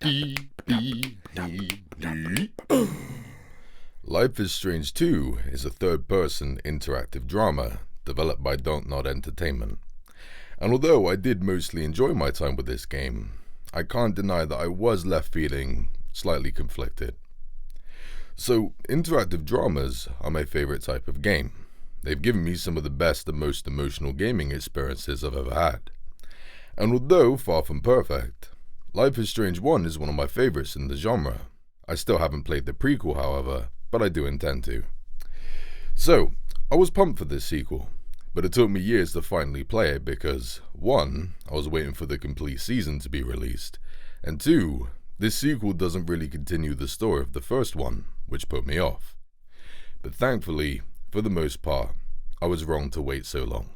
Life is Strange 2 is a third-person interactive drama developed by Don't Nod Entertainment. And although I did mostly enjoy my time with this game, I can't deny that I was left feeling slightly conflicted. So, interactive dramas are my favourite type of game. They've given me some of the best and most emotional gaming experiences I've ever had. And although far from perfect, Life is Strange 1 is one of my favourites in the genre. I still haven't played the prequel, however, but I do intend to. So, I was pumped for this sequel, but it took me years to finally play it because 1. I was waiting for the complete season to be released, and 2. This sequel doesn't really continue the story of the first one, which put me off. But thankfully, for the most part, I was wrong to wait so long.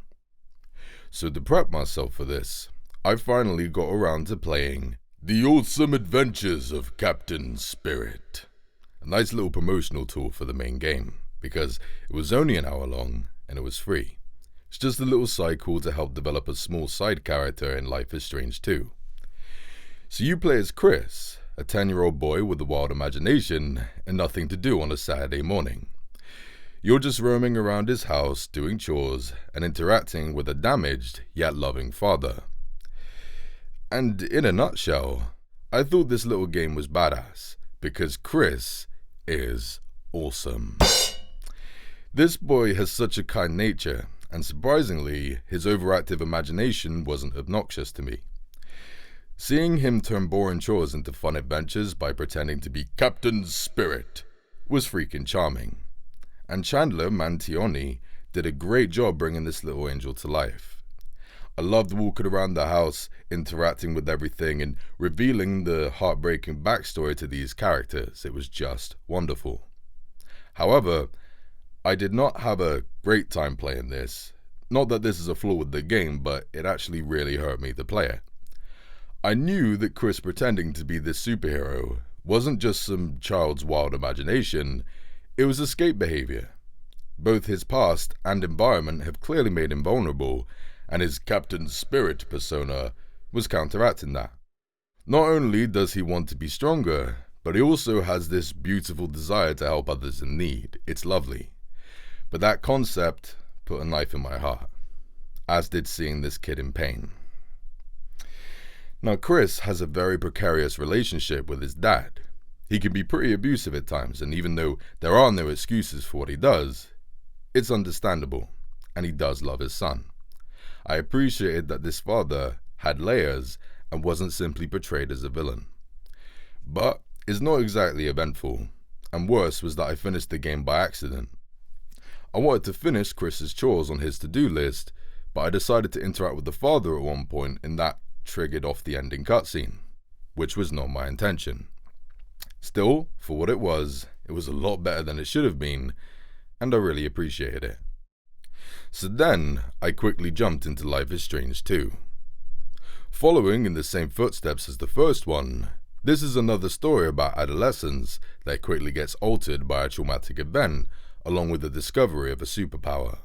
So to prep myself for this, I finally got around to playing The Awesome Adventures of Captain Spirit. A nice little promotional tool for the main game, because it was only an hour long and it was free. It's just a little cycle to help develop a small side character in Life is Strange 2. So you play as Chris, a 10-year-old boy with a wild imagination and nothing to do on a Saturday morning. You're just roaming around his house, doing chores, and interacting with a damaged yet loving father. And in a nutshell, I thought this little game was badass, because Chris is awesome. This boy has such a kind nature, and surprisingly, his overactive imagination wasn't obnoxious to me. Seeing him turn boring chores into fun adventures by pretending to be Captain Spirit was freaking charming. And Chandler Mantioni did a great job bringing this little angel to life. I loved walking around the house, interacting with everything, and revealing the heartbreaking backstory to these characters. It was just wonderful. However, I did not have a great time playing this. Not that this is a flaw with the game, but it actually really hurt me to play it. I knew that Chris pretending to be this superhero wasn't just some child's wild imagination, it was escape behavior. Both his past and environment have clearly made him vulnerable, and his Captain Spirit persona was counteracting that. Not only does he want to be stronger, but he also has this beautiful desire to help others in need. It's lovely. But that concept put a knife in my heart, as did seeing this kid in pain. Now, Chris has a very precarious relationship with his dad. He can be pretty abusive at times, and even though there are no excuses for what he does, it's understandable, and he does love his son. I appreciated that this father had layers and wasn't simply portrayed as a villain. But it's not exactly eventful, and worse was that I finished the game by accident. I wanted to finish Chris's chores on his to-do list, but I decided to interact with the father at one point, and that triggered off the ending cutscene, which was not my intention. Still, for what it was a lot better than it should have been, and I really appreciated it. So then, I quickly jumped into Life is Strange 2. Following in the same footsteps as the first one, this is another story about adolescence that quickly gets altered by a traumatic event, along with the discovery of a superpower.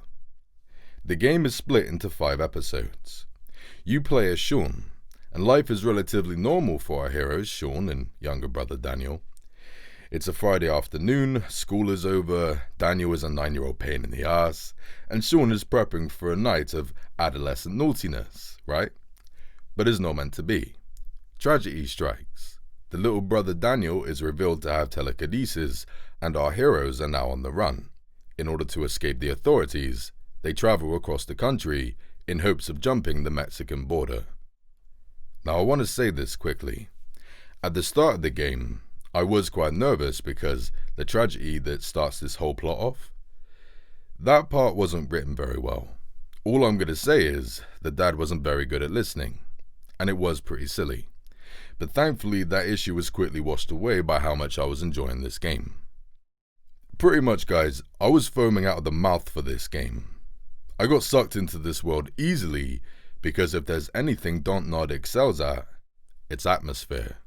The game is split into 5 episodes. You play as Sean, and life is relatively normal for our heroes, Sean and younger brother Daniel. It's a Friday afternoon, school is over, Daniel is a 9-year-old pain in the ass, and Sean is prepping for a night of adolescent naughtiness, right? But it's not meant to be. Tragedy strikes. The little brother Daniel is revealed to have telekinesis, and our heroes are now on the run. In order to escape the authorities, they travel across the country in hopes of jumping the Mexican border. Now I want to say this quickly. At the start of the game, I was quite nervous because the tragedy that starts this whole plot off, that part wasn't written very well. All I'm going to say is that Dad wasn't very good at listening, and it was pretty silly. But thankfully that issue was quickly washed away by how much I was enjoying this game. Pretty much, guys, I was foaming out of the mouth for this game. I got sucked into this world easily because if there's anything Don't Nod excels at, it's atmosphere.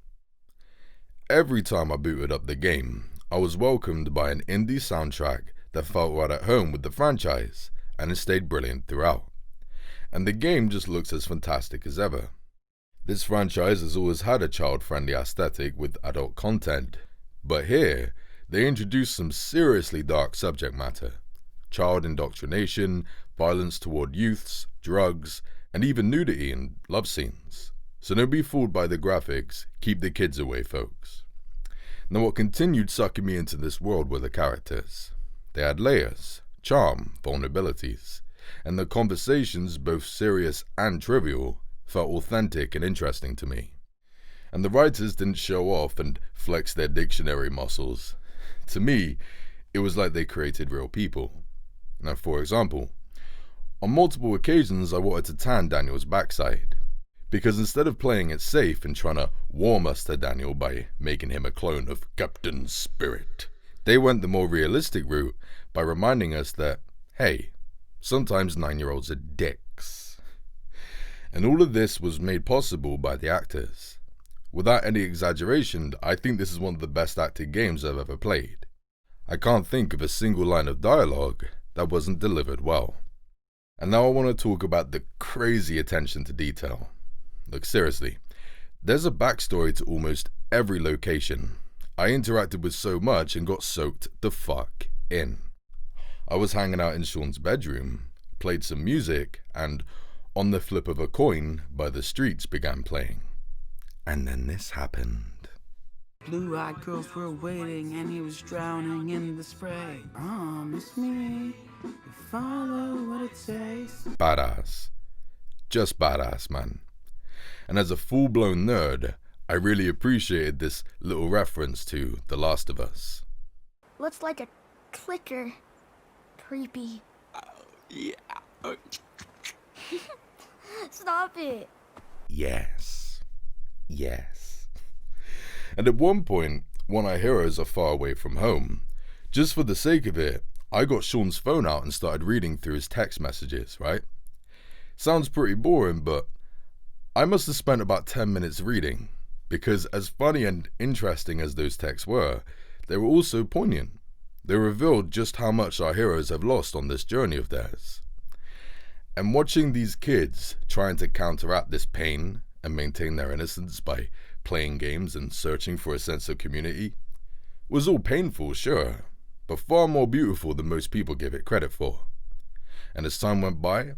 Every time I booted up the game, I was welcomed by an indie soundtrack that felt right at home with the franchise, and it stayed brilliant throughout. And the game just looks as fantastic as ever. This franchise has always had a child-friendly aesthetic with adult content, but here, they introduced some seriously dark subject matter. Child indoctrination, violence toward youths, drugs, and even nudity and love scenes. So don't be fooled by the graphics, keep the kids away, folks. Now what continued sucking me into this world were the characters. They had layers, charm, vulnerabilities, and the conversations, both serious and trivial, felt authentic and interesting to me. And the writers didn't show off and flex their dictionary muscles. To me, it was like they created real people. Now, for example, on multiple occasions I wanted to tan Daniel's backside, because instead of playing it safe and trying to warm us to Daniel by making him a clone of Captain Spirit, they went the more realistic route by reminding us that, hey, sometimes 9-year-olds are dicks. And all of this was made possible by the actors. Without any exaggeration, I think this is one of the best acted games I've ever played. I can't think of a single line of dialogue that wasn't delivered well. And now I want to talk about the crazy attention to detail. Look, seriously, there's a backstory to almost every location. I interacted with so much and got soaked the fuck in. I was hanging out in Sean's bedroom, played some music, and On the Flip of a Coin by The Streets began playing. And then this happened. Blue-eyed girls were waiting and he was drowning in the spray. Promise me you follow what it says. Badass. Just badass, man. And as a full-blown nerd, I really appreciated this little reference to The Last of Us. Looks like a clicker. Creepy. Yeah. Stop it. Yes. Yes. And at one point, when our heroes are far away from home, just for the sake of it, I got Sean's phone out and started reading through his text messages, right? Sounds pretty boring, but I must have spent about 10 minutes reading, because as funny and interesting as those texts were, they were also poignant. They revealed just how much our heroes have lost on this journey of theirs. And watching these kids trying to counteract this pain and maintain their innocence by playing games and searching for a sense of community was all painful, sure, but far more beautiful than most people give it credit for. And as time went by,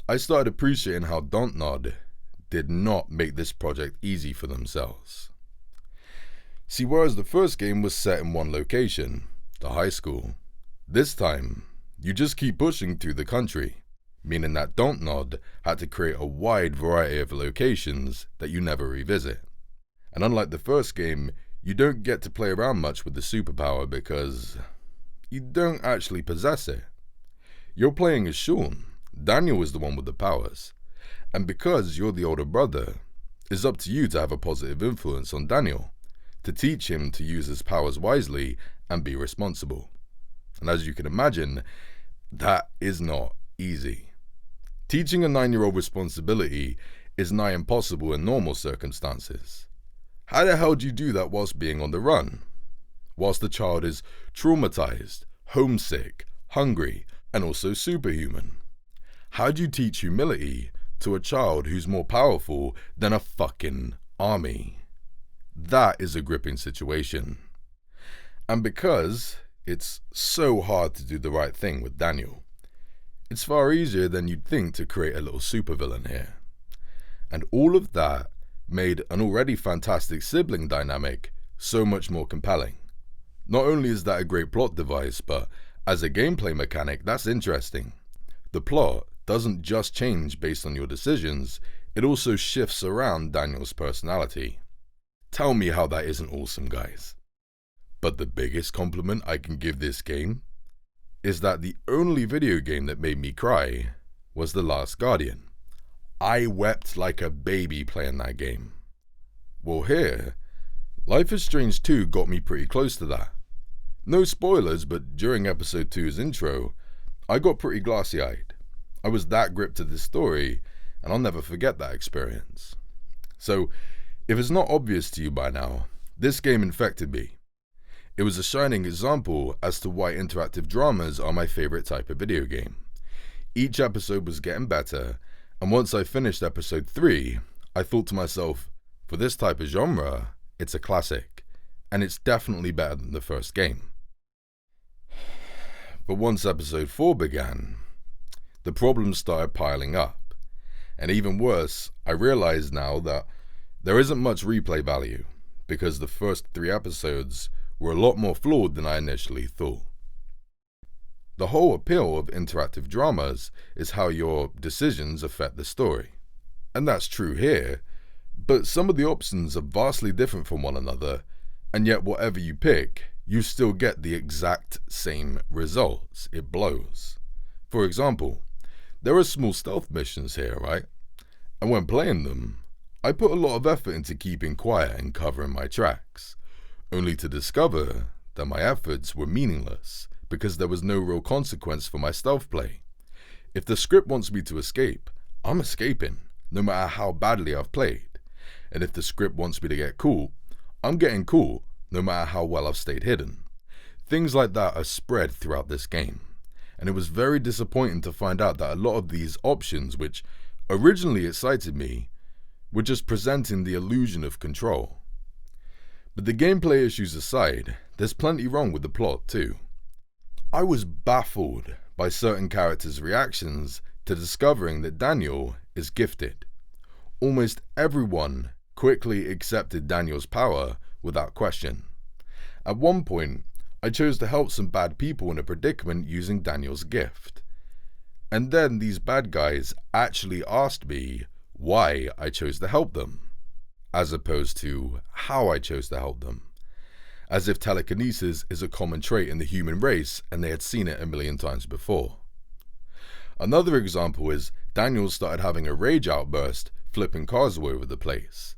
I started appreciating how Dontnod did not make this project easy for themselves. See, whereas the first game was set in one location, the high school, this time, you just keep pushing through the country, meaning that Dontnod had to create a wide variety of locations that you never revisit. And unlike the first game, you don't get to play around much with the superpower because you don't actually possess it. You're playing as Sean. Daniel is the one with the powers. And because you're the older brother, it's up to you to have a positive influence on Daniel, to teach him to use his powers wisely and be responsible. And as you can imagine, that is not easy. Teaching a 9-year-old responsibility is nigh impossible in normal circumstances. How the hell do you do that whilst being on the run? Whilst the child is traumatized, homesick, hungry, and also superhuman? How do you teach humility to a child who's more powerful than a fucking army? That is a gripping situation. And because it's so hard to do the right thing with Daniel, it's far easier than you'd think to create a little supervillain here. And all of that made an already fantastic sibling dynamic so much more compelling. Not only is that a great plot device, but as a gameplay mechanic, that's interesting. The plot doesn't just change based on your decisions, it also shifts around Daniel's personality. Tell me how that isn't awesome, guys. But the biggest compliment I can give this game is that the only video game that made me cry was The Last Guardian. I wept like a baby playing that game. Well, here, Life is Strange 2 got me pretty close to that. No spoilers, but during episode 2's intro, I got pretty glassy-eyed. I was that gripped to this story, and I'll never forget that experience. So, if it's not obvious to you by now, this game infected me. It was a shining example as to why interactive dramas are my favorite type of video game. Each episode was getting better, and once I finished episode 3, I thought to myself, for this type of genre, it's a classic, and it's definitely better than the first game. But once episode 4 began, the problems started piling up, and even worse, I realized now that there isn't much replay value, because the first 3 episodes were a lot more flawed than I initially thought. The whole appeal of interactive dramas is how your decisions affect the story. And that's true here, but some of the options are vastly different from one another, and yet whatever you pick, you still get the exact same results. It blows. For example, there are small stealth missions here, right? And when playing them, I put a lot of effort into keeping quiet and covering my tracks, only to discover that my efforts were meaningless because there was no real consequence for my stealth play. If the script wants me to escape, I'm escaping, no matter how badly I've played. And if the script wants me to get cool, I'm getting cool, no matter how well I've stayed hidden. Things like that are spread throughout this game, and it was very disappointing to find out that a lot of these options, which originally excited me, were just presenting the illusion of control. But the gameplay issues aside, there's plenty wrong with the plot too. I was baffled by certain characters' reactions to discovering that Daniel is gifted. Almost everyone quickly accepted Daniel's power without question. At one point, I chose to help some bad people in a predicament using Daniel's gift. And then these bad guys actually asked me why I chose to help them, as opposed to how I chose to help them. As if telekinesis is a common trait in the human race and they had seen it a million times before. Another example is Daniel started having a rage outburst, flipping cars all over the place,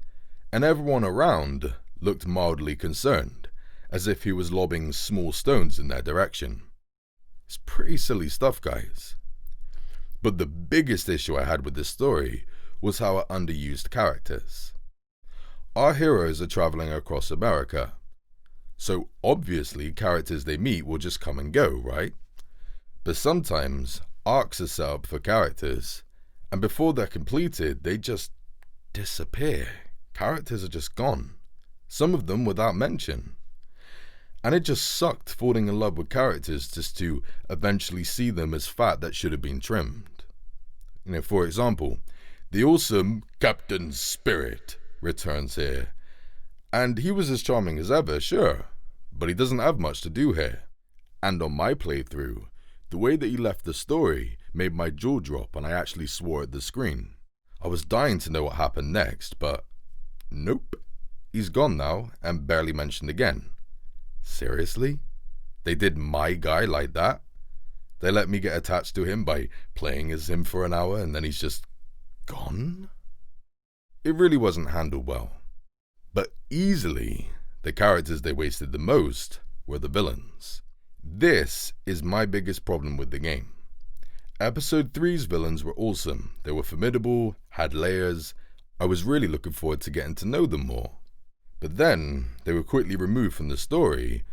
and everyone around looked mildly concerned, as if he was lobbing small stones in their direction. It's pretty silly stuff, guys. But the biggest issue I had with this story was how it underused characters. Our heroes are traveling across America, so obviously characters they meet will just come and go, right? But sometimes arcs are set up for characters, and before they're completed, they just disappear. Characters are just gone, some of them without mention. And it just sucked falling in love with characters just to eventually see them as fat that should have been trimmed. For example, the awesome Captain Spirit returns here. And he was as charming as ever, sure, but he doesn't have much to do here. And on my playthrough, the way that he left the story made my jaw drop and I actually swore at the screen. I was dying to know what happened next, but nope. He's gone now and barely mentioned again. Seriously? They did my guy like that? They let me get attached to him by playing as him for an hour and then he's just gone? It really wasn't handled well. But easily, the characters they wasted the most were the villains. This is my biggest problem with the game. Episode 3's villains were awesome. They were formidable, had layers. I was really looking forward to getting to know them more. But then, they were quickly removed from the story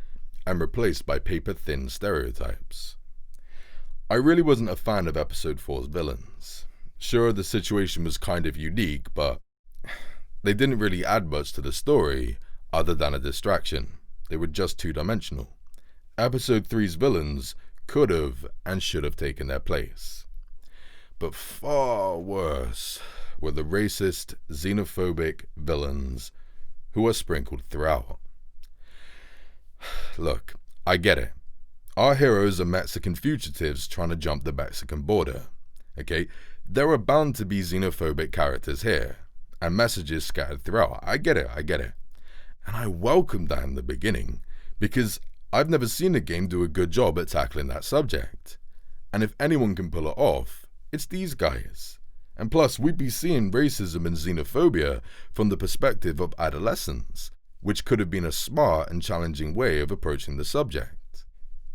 and replaced by paper-thin stereotypes. I really wasn't a fan of Episode 4's villains. Sure, the situation was kind of unique, but they didn't really add much to the story other than a distraction. They were just two-dimensional. Episode 3's villains could have and should have taken their place. But far worse were the racist, xenophobic villains who are sprinkled throughout. Look, I get it. Our heroes are Mexican fugitives trying to jump the Mexican border. Okay? There are bound to be xenophobic characters here, and messages scattered throughout. I get it. And I welcomed that in the beginning, because I've never seen a game do a good job at tackling that subject. And if anyone can pull it off, it's these guys. And plus, we'd be seeing racism and xenophobia from the perspective of adolescents, which could have been a smart and challenging way of approaching the subject.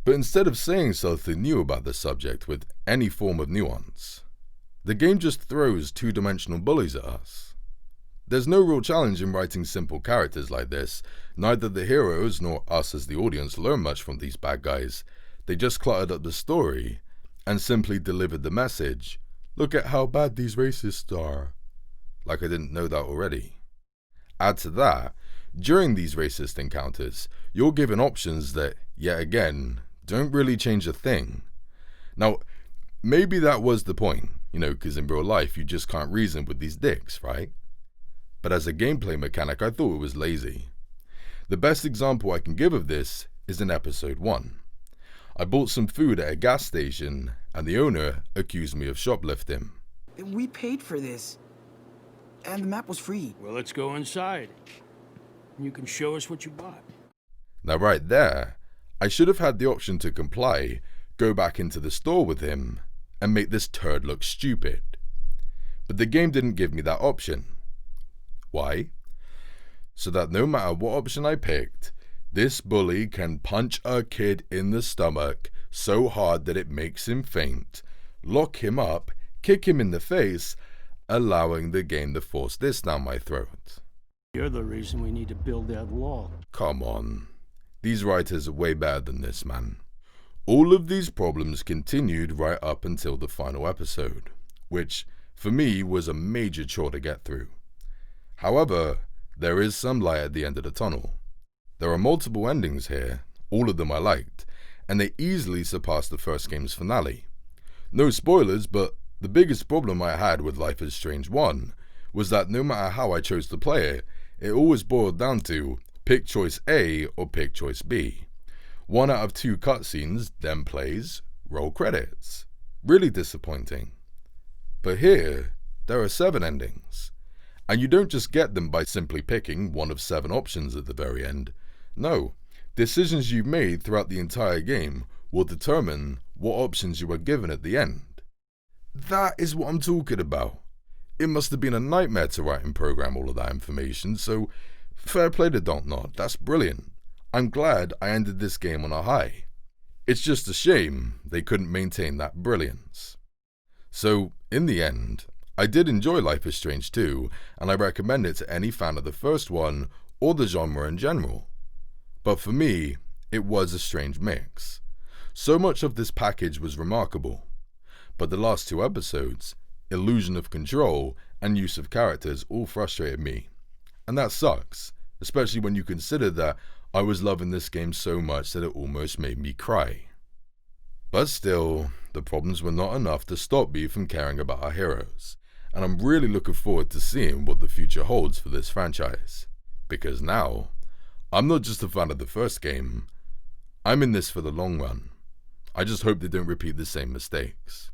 But instead of saying something new about the subject with any form of nuance, the game just throws two-dimensional bullies at us. There's no real challenge in writing simple characters like this. Neither the heroes nor us as the audience learn much from these bad guys. They just cluttered up the story and simply delivered the message, look at how bad these racists are. like I didn't know that already. Add to that, during these racist encounters, you're given options that, yet again, don't really change a thing. Now, maybe that was the point, because in real life you just can't reason with these dicks, right? But as a gameplay mechanic, I thought it was lazy. The best example I can give of this is in episode 1. I bought some food at a gas station, and the owner accused me of shoplifting. We paid for this. And the map was free. Well, let's go inside. You can show us what you bought. Now right there, I should have had the option to comply, go back into the store with him, and make this turd look stupid. But the game didn't give me that option. Why? So that no matter what option I picked, this bully can punch a kid in the stomach so hard that it makes him faint, lock him up, kick him in the face, allowing the game to force this down my throat. You're the reason we need to build that wall. Come on. These writers are way better than this, man. All of these problems continued right up until the final episode, which, for me, was a major chore to get through. However, there is some light at the end of the tunnel. There are multiple endings here, all of them I liked, and they easily surpassed the first game's finale. No spoilers, but the biggest problem I had with Life is Strange 1 was that no matter how I chose to play it, it always boiled down to pick choice A or pick choice B. 1 out of 2 cutscenes, then plays, roll credits. Really disappointing. But here, there are 7 endings. And you don't just get them by simply picking one of 7 options at the very end. No, decisions you've made throughout the entire game will determine what options you are given at the end. That is what I'm talking about. It must have been a nightmare to write and program all of that information, so fair play to Dontnod, that's brilliant. I'm glad I ended this game on a high. It's just a shame they couldn't maintain that brilliance. So, in the end, I did enjoy Life is Strange 2, and I recommend it to any fan of the first one or the genre in general. But for me, it was a strange mix. So much of this package was remarkable, but the last 2 episodes, illusion of control and use of characters all frustrated me. And that sucks, especially when you consider that I was loving this game so much that it almost made me cry. But still, the problems were not enough to stop me from caring about our heroes, and I'm really looking forward to seeing what the future holds for this franchise. Because now, I'm not just a fan of the first game, I'm in this for the long run. I just hope they don't repeat the same mistakes.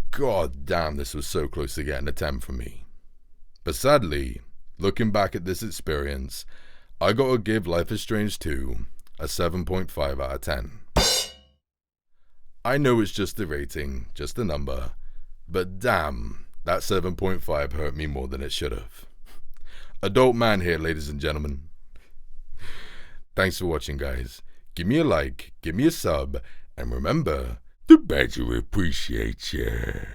God damn, this was so close to getting a 10 from me. But sadly, looking back at this experience, I gotta give Life is Strange 2 a 7.5 out of 10. I know it's just a rating, just a number, but damn, that 7.5 hurt me more than it should have. Adult man here, ladies and gentlemen. Thanks for watching, guys. Give me a like, give me a sub, and remember, the badger appreciates you.